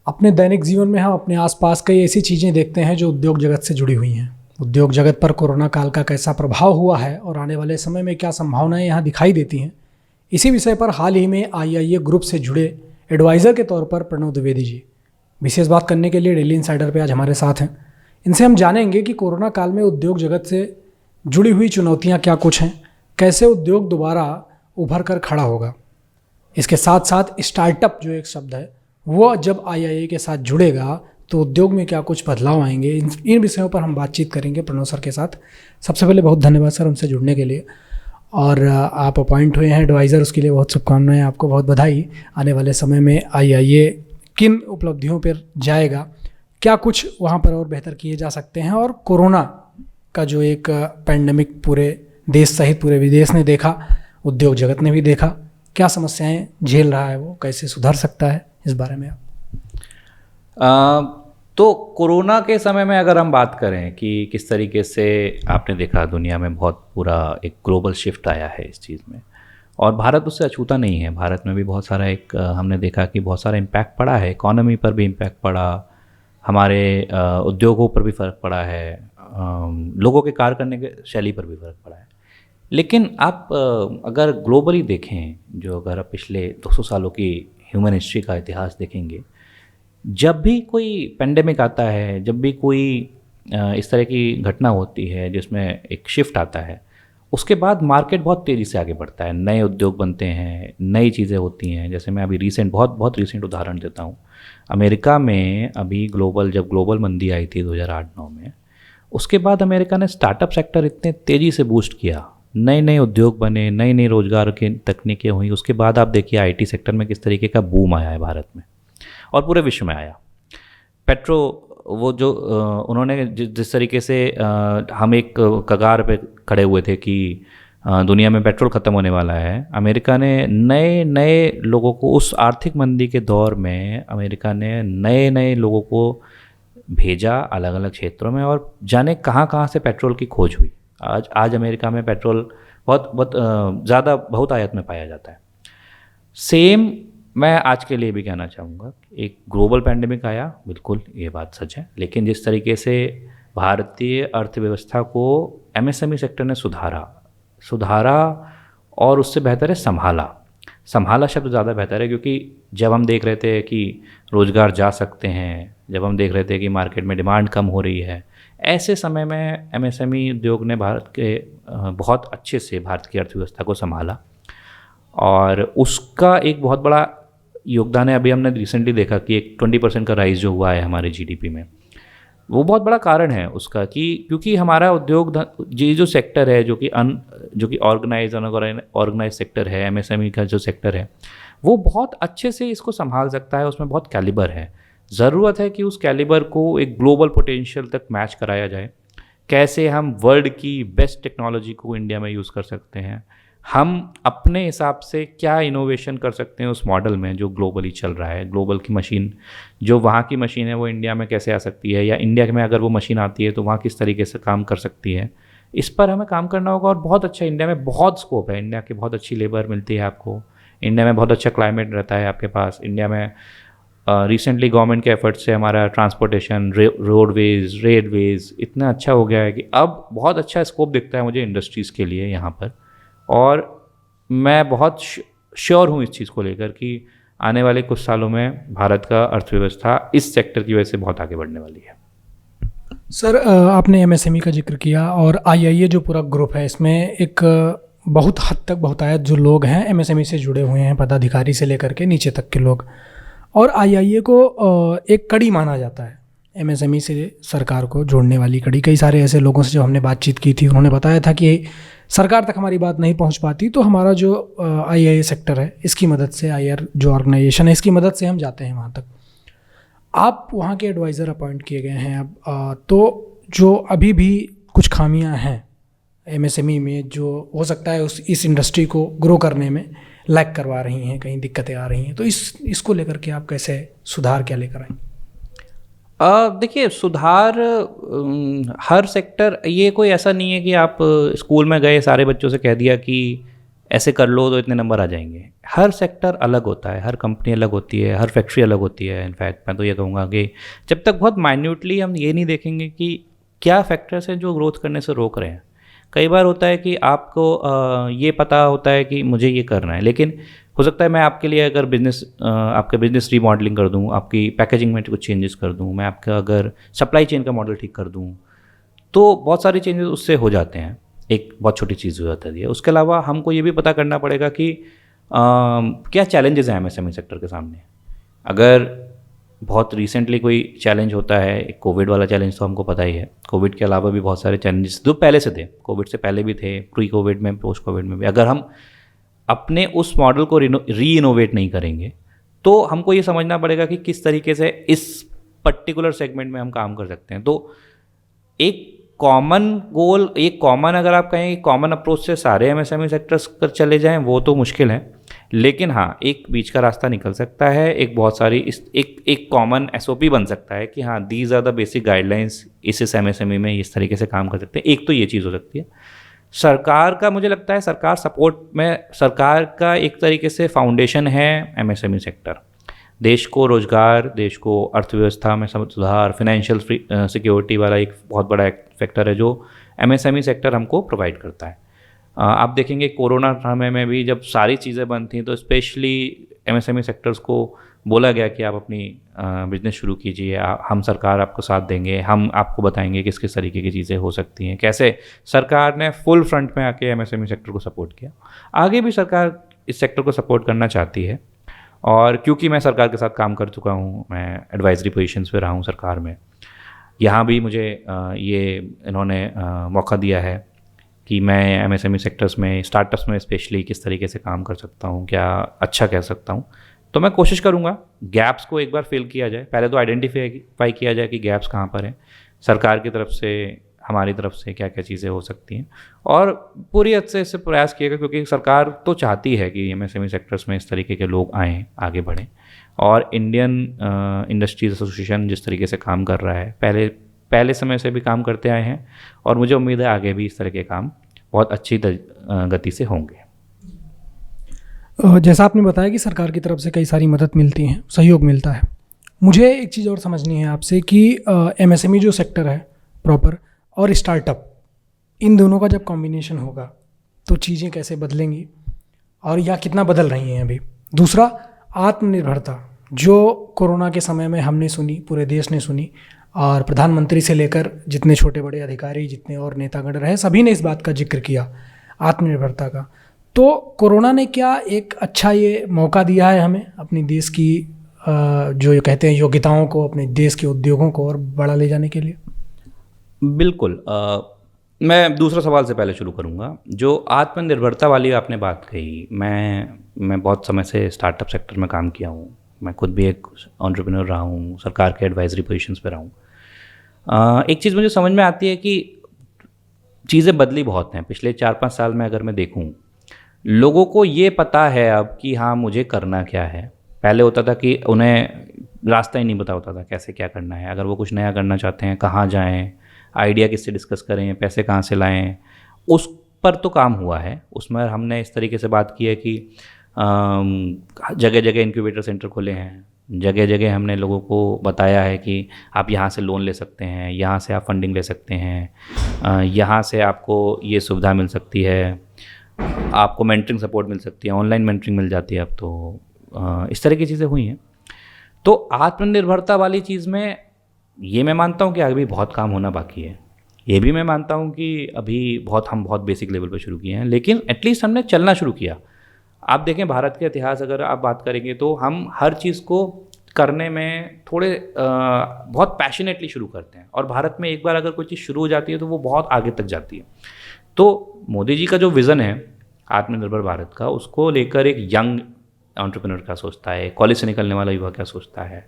अपने दैनिक जीवन में हम अपने आसपास कई ऐसी चीज़ें देखते हैं जो उद्योग जगत से जुड़ी हुई हैं। उद्योग जगत पर कोरोना काल का कैसा प्रभाव हुआ है और आने वाले समय में क्या संभावनाएं यहाँ दिखाई देती हैं, इसी विषय पर हाल ही में आईआईए ग्रुप से जुड़े एडवाइज़र के तौर पर प्रणव द्विवेदी जी विशेष बात करने के लिए डेली इनसाइडर पे आज हमारे साथ हैं। इनसे हम जानेंगे कि कोरोना काल में उद्योग जगत से जुड़ी हुई चुनौतियाँ क्या कुछ हैं, कैसे उद्योग दोबारा उभर कर खड़ा होगा। इसके साथ साथ स्टार्टअप जो एक शब्द है वो जब आईआईए के साथ जुड़ेगा तो उद्योग में क्या कुछ बदलाव आएंगे, इन विषयों पर हम बातचीत करेंगे प्रणव सर के साथ। सबसे पहले बहुत धन्यवाद सर उनसे जुड़ने के लिए, और आप अपॉइंट हुए हैं एडवाइज़र, उसके लिए बहुत शुभकामनाएं, आपको बहुत बधाई। आने वाले समय में आईआईए किन उपलब्धियों पर जाएगा, क्या कुछ वहाँ पर और बेहतर किए जा सकते हैं, और कोरोना का जो एक पैंडमिक पूरे देश सहित पूरे विदेश ने देखा, उद्योग जगत ने भी देखा, क्या समस्याएं झेल रहा है, वो कैसे सुधर सकता है, इस बारे में आप। तो कोरोना के समय में अगर हम बात करें कि किस तरीके से आपने देखा दुनिया में बहुत पूरा एक ग्लोबल शिफ्ट आया है इस चीज़ में, और भारत उससे अछूता नहीं है। भारत में भी बहुत सारा हमने देखा कि बहुत सारा इम्पैक्ट पड़ा है, इकोनॉमी पर भी इम्पैक्ट पड़ा, हमारे उद्योगों पर भी फ़र्क पड़ा है, लोगों के कार्य करने के शैली पर भी फ़र्क पड़ा है। लेकिन आप अगर ग्लोबली देखें, जो अगर आप पिछले 200 सालों की ह्यूमन हिस्ट्री का इतिहास देखेंगे, जब भी कोई पेंडेमिक आता है, जब भी कोई इस तरह की घटना होती है जिसमें एक शिफ्ट आता है, उसके बाद मार्केट बहुत तेज़ी से आगे बढ़ता है, नए उद्योग बनते हैं, नई चीज़ें होती हैं। जैसे मैं अभी बहुत रीसेंट उदाहरण देता हूँ। अमेरिका में अभी जब ग्लोबल मंदी आई थी 2008-9 में, उसके बाद अमेरिका ने स्टार्टअप सेक्टर इतने तेज़ी से बूस्ट किया, नए नए उद्योग बने, नई नई रोज़गार की तकनीकें हुई। उसके बाद आप देखिए आईटी सेक्टर में किस तरीके का बूम आया है भारत में और पूरे विश्व में आया। वो जो उन्होंने जिस तरीके से हम एक कगार पे खड़े हुए थे कि दुनिया में पेट्रोल ख़त्म होने वाला है, अमेरिका ने नए नए लोगों को उस आर्थिक मंदी के दौर में अमेरिका ने नए नए लोगों को भेजा अलग अलग क्षेत्रों में, और जाने कहाँ कहाँ से पेट्रोल की खोज हुई। आज अमेरिका में पेट्रोल बहुत आयात में पाया जाता है। सेम मैं आज के लिए भी कहना चाहूँगा, एक ग्लोबल पैंडेमिक आया, बिल्कुल ये बात सच है, लेकिन जिस तरीके से भारतीय अर्थव्यवस्था को एमएसएमई सेक्टर ने सुधारा और उससे बेहतर है संभाला शब्द ज़्यादा बेहतर है, क्योंकि जब हम देख रहे थे कि रोज़गार जा सकते हैं, जब हम देख रहे थे कि मार्केट में डिमांड कम हो रही है, ऐसे समय में एमएसएमई उद्योग ने बहुत अच्छे से भारत की अर्थव्यवस्था को संभाला, और उसका एक बहुत बड़ा योगदान है। अभी हमने रिसेंटली देखा कि एक 20% का राइज जो हुआ है हमारे जीडीपी में, वो बहुत बड़ा कारण है उसका, कि क्योंकि हमारा उद्योग ये जो सेक्टर है जो कि ऑर्गेनाइज सेक्टर है, एमएसएमई का जो सेक्टर है, वो बहुत अच्छे से इसको संभाल सकता है। उसमें बहुत कैलिबर है। ज़रूरत है कि उस कैलिबर को एक ग्लोबल पोटेंशियल तक मैच कराया जाए। कैसे हम वर्ल्ड की बेस्ट टेक्नोलॉजी को इंडिया में यूज़ कर सकते हैं, हम अपने हिसाब से क्या इनोवेशन कर सकते हैं उस मॉडल में जो ग्लोबली चल रहा है। ग्लोबल की मशीन, जो वहाँ की मशीन है, वो इंडिया में कैसे आ सकती है, या इंडिया में अगर वो मशीन आती है तो वहाँ किस तरीके से काम कर सकती है, इस पर हमें काम करना होगा। और बहुत अच्छा, इंडिया में बहुत स्कोप है, इंडिया की बहुत अच्छी लेबर मिलती है आपको, इंडिया में बहुत अच्छा क्लाइमेट रहता है आपके पास। इंडिया में रिसेंटली गवर्नमेंट के एफर्ट्स से हमारा ट्रांसपोर्टेशन, रोडवेज, रेलवेज इतना अच्छा हो गया है कि अब बहुत अच्छा स्कोप दिखता है मुझे इंडस्ट्रीज़ के लिए यहाँ पर। और मैं बहुत श्योर हूँ इस चीज़ को लेकर कि आने वाले कुछ सालों में भारत का अर्थव्यवस्था इस सेक्टर की वजह से बहुत आगे बढ़ने वाली है। सर, आपने एमएसएमई का जिक्र किया, और आईआईए जो पूरा ग्रुप है, इसमें एक बहुत हद तक बहुतायत जो लोग हैं एमएसएमई से जुड़े हुए हैं, पदाधिकारी से लेकर के नीचे तक के लोग, और आईआईए को एक कड़ी माना जाता है एमएसएमई से सरकार को जोड़ने वाली कड़ी। कई सारे ऐसे लोगों से जो हमने बातचीत की थी, उन्होंने बताया था कि सरकार तक हमारी बात नहीं पहुंच पाती, तो हमारा जो आईआईए सेक्टर है, इसकी मदद से, आईआर जो ऑर्गेनाइजेशन है, इसकी मदद से हम जाते हैं वहाँ तक। आप वहाँ के एडवाइज़र अपॉइंट किए गए हैं अब, तो जो अभी भी कुछ खामियां हैं एमएसएमई में, जो हो सकता है इस इंडस्ट्री को ग्रो करने में लैग करवा रही हैं, कहीं दिक्कतें आ रही हैं, तो इसको लेकर के आप कैसे सुधार क्या लेकर आएंगे? देखिए, सुधार हर सेक्टर, ये कोई ऐसा नहीं है कि आप स्कूल में गए, सारे बच्चों से कह दिया कि ऐसे कर लो तो इतने नंबर आ जाएंगे। हर सेक्टर अलग होता है, हर कंपनी अलग होती है, हर फैक्ट्री अलग होती है। इनफैक्ट मैं तो ये कहूँगा कि जब तक बहुत माइन्यूटली हम ये नहीं देखेंगे कि क्या फैक्टर्स हैं जो ग्रोथ करने से रोक रहे हैं। कई बार होता है कि आपको ये पता होता है कि मुझे ये करना है, लेकिन हो सकता है मैं आपके लिए अगर आपका बिजनेस रीमॉडलिंग कर दूँ, आपकी पैकेजिंग में कुछ चेंजेस कर दूँ, मैं आपका अगर सप्लाई चेन का मॉडल ठीक कर दूँ, तो बहुत सारे चेंजेस उससे हो जाते हैं। एक बहुत छोटी चीज़ हो जाती है। उसके अलावा हमको ये भी पता करना पड़ेगा कि क्या चैलेंजेस हैं एमएसएमई सेक्टर के सामने। अगर बहुत रिसेंटली कोई चैलेंज होता है, एक कोविड वाला चैलेंज तो हमको पता ही है। कोविड के अलावा भी बहुत सारे चैलेंजेस जो पहले से थे, कोविड से पहले भी थे, प्री कोविड में, पोस्ट कोविड में भी। अगर हम अपने उस मॉडल को री इनोवेट नहीं करेंगे तो हमको ये समझना पड़ेगा कि किस तरीके से इस पर्टिकुलर सेगमेंट में हम काम कर सकते हैं। तो एक कॉमन गोल, एक कॉमन, अगर आप कहें कॉमन अप्रोच से सारे एमएसएमई सेक्टर्स पर चले जाएं वो तो मुश्किल है, लेकिन हाँ एक बीच का रास्ता निकल सकता है। एक बहुत सारी एक कॉमन एसओपी बन सकता है कि हाँ these are the basic guidelines, इस एमएसएमई में इस तरीके से काम कर सकते हैं। एक तो ये चीज़ हो सकती है। सरकार का, मुझे लगता है सरकार सपोर्ट में, सरकार का एक तरीके से फाउंडेशन है एमएसएमई सेक्टर। देश को रोजगार, देश को अर्थव्यवस्था में सुधार, फाइनेंशियल सिक्योरिटी वाला एक बहुत बड़ा फैक्टर है जो एमएसएमई सेक्टर हमको प्रोवाइड करता है। आप देखेंगे कोरोना समय में भी जब सारी चीज़ें बंद थी तो स्पेशली एमएसएमई सेक्टर्स को बोला गया कि आप अपनी बिजनेस शुरू कीजिए, हम सरकार आपको साथ देंगे, हम आपको बताएंगे किस किस तरीके की चीज़ें हो सकती हैं। कैसे सरकार ने फुल फ्रंट में आके एमएसएमई सेक्टर को सपोर्ट किया। आगे भी सरकार इस सेक्टर को सपोर्ट करना चाहती है, और क्योंकि मैं सरकार के साथ काम कर चुका हूँ, मैं एडवाइजरी पोजीशंस पे रहा हूँ सरकार में, यहाँ भी मुझे ये इन्होंने मौका दिया है कि मैं एमएसएमई सेक्टर्स में, स्टार्टअप्स में स्पेशली किस तरीके से काम कर सकता हूँ, क्या अच्छा कह सकता हूँ। तो मैं कोशिश करूँगा गैप्स को एक बार फिल किया जाए। पहले तो आइडेंटिफाई किया जाए कि गैप्स कहाँ पर हैं, सरकार की तरफ से, हमारी तरफ से क्या क्या चीज़ें हो सकती हैं, और पूरी हद से इससे प्रयास किएगा, क्योंकि सरकार तो चाहती है कि एमएसएमई सेक्टर्स में इस तरीके के लोग आएँ, आगे बढ़ें। और इंडियन इंडस्ट्रीज एसोसिएशन जिस तरीके से काम कर रहा है, पहले समय से भी काम करते आए हैं, और मुझे उम्मीद है आगे भी इस तरह के काम बहुत अच्छी गति से होंगे। जैसा आपने बताया कि सरकार की तरफ से कई सारी मदद मिलती हैं, सहयोग मिलता है। मुझे एक चीज़ और समझनी है आपसे कि एमएसएमई जो सेक्टर है प्रॉपर और स्टार्टअप, इन दोनों का जब कॉम्बिनेशन होगा तो चीज़ें कैसे बदलेंगी और या कितना बदल रही हैं अभी। दूसरा, आत्मनिर्भरता जो कोरोना के समय में हमने सुनी, पूरे देश ने सुनी, और प्रधानमंत्री से लेकर जितने छोटे बड़े अधिकारी, जितने और नेतागण रहे, सभी ने इस बात का जिक्र किया, आत्मनिर्भरता का। तो कोरोना ने क्या एक अच्छा ये मौका दिया है हमें अपनी देश की जो ये कहते हैं योग्यताओं को, अपने देश के उद्योगों को और बड़ा ले जाने के लिए? बिल्कुल। मैं दूसरा सवाल से पहले शुरू करूँगा। जो आत्मनिर्भरता वाली आपने बात कही, मैं बहुत समय से स्टार्टअप सेक्टर में काम किया हूँ। मैं खुद भी एक एंटरप्रेन्योर रहा हूँ, सरकार के एडवाइजरी पोजीशंस पे रहा हूँ। एक चीज़ मुझे समझ में आती है कि चीज़ें बदली बहुत हैं पिछले 4-5 साल में। अगर मैं देखूँ, लोगों को ये पता है अब कि हाँ मुझे करना क्या है। पहले होता था कि उन्हें रास्ता ही नहीं पता होता था कैसे क्या करना है। अगर वो कुछ नया करना चाहते हैं, कहाँ जाएं, आइडिया किससे डिस्कस करें, पैसे कहाँ से लाएं, उस पर तो काम हुआ है। उसमें हमने इस तरीके से बात की है कि जगह जगह इनक्यूबेटर सेंटर खोले हैं, जगह जगह हमने लोगों को बताया है कि आप यहाँ से लोन ले सकते हैं, यहाँ से आप फंडिंग ले सकते हैं, यहाँ से आपको ये सुविधा मिल सकती है, आपको मेंटरिंग सपोर्ट मिल सकती है, ऑनलाइन मेंटरिंग मिल जाती है अब तो। इस तरह की चीज़ें हुई हैं। तो आत्मनिर्भरता वाली चीज़ में ये मैं मानता हूँ कि अभी बहुत काम होना बाकी है। ये भी मैं मानता हूँ कि अभी हम बहुत बेसिक लेवल पर शुरू किए हैं, लेकिन एटलीस्ट हमने चलना शुरू किया। आप देखें भारत के इतिहास अगर आप बात करेंगे तो हम हर चीज़ को करने में थोड़े बहुत पैशनेटली शुरू करते हैं, और भारत में एक बार अगर कोई चीज़ शुरू हो जाती है तो वो बहुत आगे तक जाती है। तो मोदी जी का जो विज़न है आत्मनिर्भर भारत का, उसको लेकर एक यंग एंटरप्रेन्योर क्या सोचता है, कॉलेज से निकलने वाला युवा क्या सोचता है,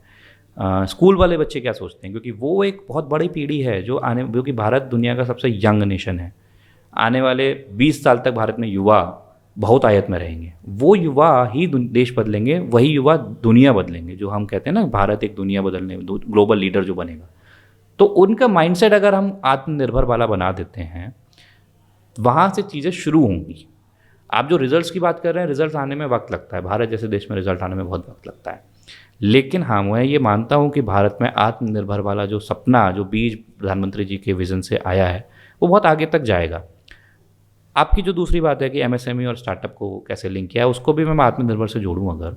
स्कूल वाले बच्चे क्या सोचते हैं, क्योंकि वो एक बहुत बड़ी पीढ़ी है जो कि भारत दुनिया का सबसे यंग नेशन है। आने वाले 20 साल तक भारत में युवा बहुत आयत में रहेंगे। वो युवा ही देश बदलेंगे, वही युवा दुनिया बदलेंगे। जो हम कहते हैं ना, भारत एक दुनिया बदलने, ग्लोबल लीडर जो बनेगा। तो उनका माइंडसेट अगर हम आत्मनिर्भर वाला बना देते हैं, वहाँ से चीज़ें शुरू होंगी। आप जो रिजल्ट्स की बात कर रहे हैं, रिजल्ट आने में वक्त लगता है, भारत जैसे देश में रिजल्ट आने में बहुत वक्त लगता है। लेकिन हाँ, मैं ये मानता हूँ कि भारत में आत्मनिर्भर वाला जो सपना, जो बीज प्रधानमंत्री जी के विज़न से आया है, वो बहुत आगे तक जाएगा। आपकी जो दूसरी बात है कि एमएसएमई और स्टार्टअप को कैसे लिंक किया है, उसको भी मैं आत्मनिर्भर से जोड़ूँ अगर,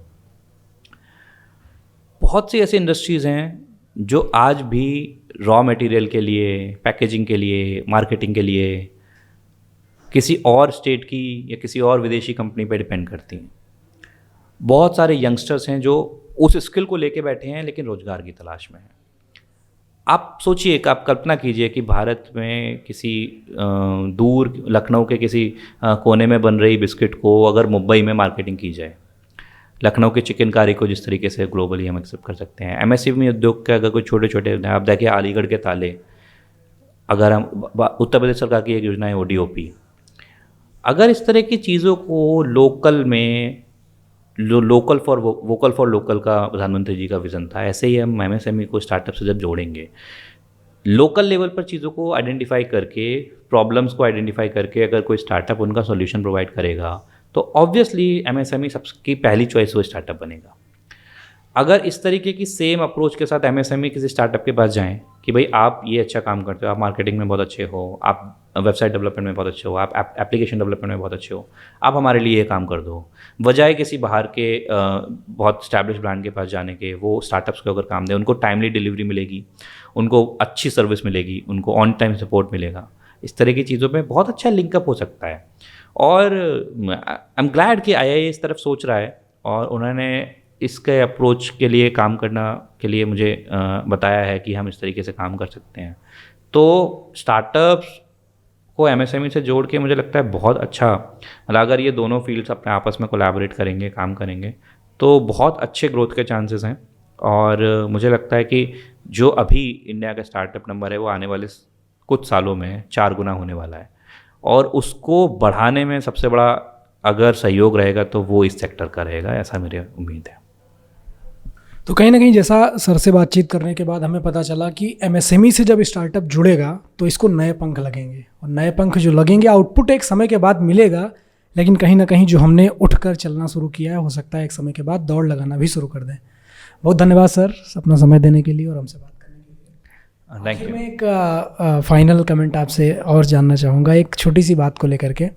बहुत सी ऐसी इंडस्ट्रीज़ हैं जो आज भी रॉ मटेरियल के लिए, पैकेजिंग के लिए, मार्केटिंग के लिए किसी और स्टेट की या किसी और विदेशी कंपनी पे डिपेंड करती हैं। बहुत सारे यंगस्टर्स हैं जो उस स्किल को लेके बैठे हैं लेकिन रोज़गार की तलाश में हैं। आप सोचिए कि आप कल्पना कीजिए कि भारत में किसी दूर लखनऊ के किसी कोने में बन रही बिस्किट को अगर मुंबई में मार्केटिंग की जाए, लखनऊ के चिकनकारी को जिस तरीके से ग्लोबली हम एक्सेप्ट कर सकते हैं, एमएसएमई उद्योग के अगर कोई छोटे छोटे, आप देखिए अलीगढ़ के ताले, अगर हम उत्तर प्रदेश सरकार की एक योजना है ODOP, अगर इस तरह की चीज़ों को लोकल में, local for vocal for local का प्रधानमंत्री जी का विज़न था, ऐसे ही हम एमएसएमई को स्टार्टअप से जब जोड़ेंगे, लोकल लेवल पर चीज़ों को आइडेंटिफाई करके, प्रॉब्लम्स को आइडेंटिफाई करके अगर कोई स्टार्टअप उनका सॉल्यूशन प्रोवाइड करेगा तो ऑब्वियसली एमएसएमई सबकी पहली चॉइस वो स्टार्टअप बनेगा। अगर इस तरीके की सेम अप्रोच के साथ एमएसएमई किसी स्टार्टअप के पास जाएं कि भाई आप ये अच्छा काम करते हो, आप मार्केटिंग में बहुत अच्छे हो, आप वेबसाइट डेवलपमेंट में बहुत अच्छे हो, आप एप्लीकेशन डेवलपमेंट में बहुत अच्छे हो, आप हमारे लिए ये काम कर दो, बजाय किसी बाहर के बहुत स्टैब्लिश ब्रांड के पास जाने के, वो स्टार्टअप्स को अगर काम दें, उनको टाइमली डिलीवरी मिलेगी, उनको अच्छी सर्विस मिलेगी, उनको ऑन टाइम सपोर्ट मिलेगा, इस तरह की चीज़ों में बहुत अच्छा लिंकअप हो सकता है। और आई एम ग्लैड कि IIA इस तरफ सोच रहा है और उन्होंने इसके अप्रोच के लिए काम करना के लिए मुझे बताया है कि हम इस तरीके से काम कर सकते हैं। तो स्टार्टअप्स को एमएसएमई से जोड़ के मुझे लगता है बहुत अच्छा, मतलब अगर ये दोनों फील्ड्स अपने आपस में कोलैबोरेट करेंगे, काम करेंगे, तो बहुत अच्छे ग्रोथ के चांसेस हैं। और मुझे लगता है कि जो अभी इंडिया का स्टार्टअप नंबर है वो आने वाले कुछ सालों में 4 गुना होने वाला है, और उसको बढ़ाने में सबसे बड़ा अगर सहयोग रहेगा तो वो इस सेक्टर का रहेगा, ऐसा मेरी उम्मीद है। तो कहीं ना कहीं जैसा सर से बातचीत करने के बाद हमें पता चला कि एमएसएमई से जब स्टार्टअप जुड़ेगा तो इसको नए पंख लगेंगे, और नए पंख जो लगेंगे, आउटपुट एक समय के बाद मिलेगा, लेकिन कहीं ना कहीं जो हमने उठकर चलना शुरू किया है, हो सकता है एक समय के बाद दौड़ लगाना भी शुरू कर दें। बहुत धन्यवाद सर अपना समय देने के लिए और हमसे बात करने के लिए। Thank you. मैं एक फाइनल कमेंट आपसे और जानना चाहूँगा एक छोटी सी बात को लेकर के।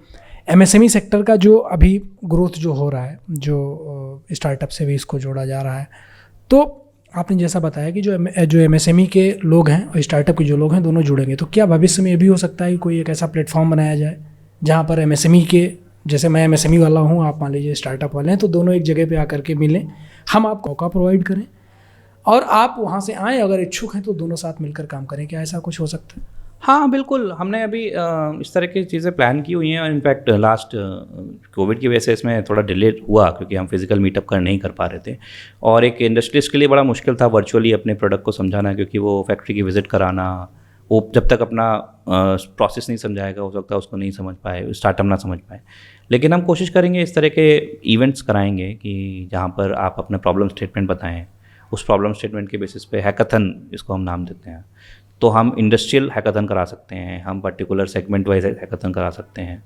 एमएसएमई सेक्टर का जो अभी ग्रोथ जो हो रहा है, जो स्टार्टअप से भी इसको जोड़ा जा रहा है, तो आपने जैसा बताया कि जो एमएसएमई के लोग हैं और स्टार्टअप के जो लोग हैं दोनों जुड़ेंगे, तो क्या भविष्य में ये भी हो सकता है कि कोई एक ऐसा प्लेटफॉर्म बनाया जाए जहाँ पर एमएसएमई के, जैसे मैं एमएसएमई वाला हूँ, आप मान लीजिए स्टार्टअप वाले हैं, तो दोनों एक जगह पे आकर के मिलें, हम आपको मौका प्रोवाइड करें और आप वहाँ से आएँ, अगर इच्छुक हैं तो दोनों साथ मिलकर काम करें, क्या ऐसा कुछ हो सकता है? हाँ बिल्कुल, हमने अभी इस तरह की चीज़ें प्लान की हुई हैं, और इनफैक्ट लास्ट कोविड की वजह से इसमें थोड़ा डिले हुआ क्योंकि हम फिजिकल मीटअप नहीं कर पा रहे थे, और एक इंडस्ट्रियलिस्ट के लिए बड़ा मुश्किल था वर्चुअली अपने प्रोडक्ट को समझाना, क्योंकि वो फैक्ट्री की विज़िट कराना, वो जब तक अपना प्रोसेस नहीं समझाएगा हो सकता है उसको नहीं समझ पाए, स्टार्टअप ना समझ पाए। लेकिन हम कोशिश करेंगे इस तरह के इवेंट्स कराएंगे कि जहाँ पर आप अपने प्रॉब्लम स्टेटमेंट बताएं, उस प्रॉब्लम स्टेटमेंट के बेसिस पे हैकाथन, इसको हम नाम देते हैं, तो हम इंडस्ट्रियल हैकाथन करा सकते हैं, हम पर्टिकुलर सेगमेंट वाइज हैकाथन करा सकते हैं,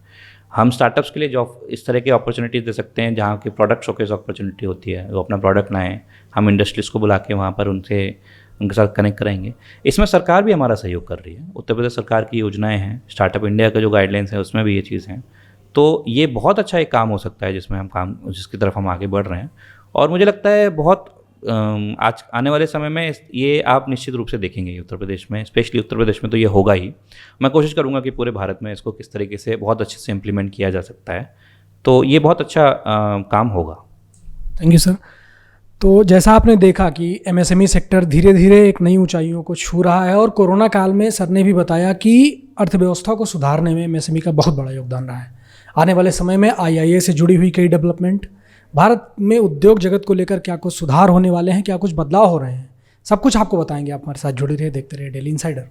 हम स्टार्टअप्स के लिए जॉब इस तरह की अपॉर्चुनिटीज़ दे सकते हैं जहाँ की प्रोडक्ट शोकेस अपॉर्चुनिटी होती है, वो अपना प्रोडक्ट लाएँ, हम इंडस्ट्रीज़ को बुला के वहाँ पर उनके साथ कनेक्ट कराएंगे। इसमें सरकार भी हमारा सहयोग कर रही है, उत्तर प्रदेश सरकार की योजनाएँ हैं, स्टार्टअप इंडिया का जो गाइडलाइंस है उसमें भी ये चीज़ हैं, तो ये बहुत अच्छा एक काम हो सकता है जिसकी तरफ हम आगे बढ़ रहे हैं। और मुझे लगता है बहुत आज आने वाले समय में ये आप निश्चित रूप से देखेंगे उत्तर प्रदेश में, स्पेशली उत्तर प्रदेश में तो ये होगा ही। मैं कोशिश करूँगा कि पूरे भारत में इसको किस तरीके से बहुत अच्छे से इम्प्लीमेंट किया जा सकता है, तो ये बहुत अच्छा काम होगा। Thank you sir. तो जैसा आपने देखा कि एमएसएमई सेक्टर धीरे धीरे एक नई ऊंचाइयों को छू रहा है, और कोरोना काल में सर ने भी बताया कि अर्थव्यवस्था को सुधारने में एमएसएमई का बहुत बड़ा योगदान रहा है। आने वाले समय में IIA से जुड़ी हुई कई डेवलपमेंट, भारत में उद्योग जगत को लेकर क्या कुछ सुधार होने वाले हैं, क्या कुछ बदलाव हो रहे हैं, सब कुछ आपको बताएंगे। आप हमारे साथ जुड़े रहिए, देखते रहिए डेली इनसाइडर।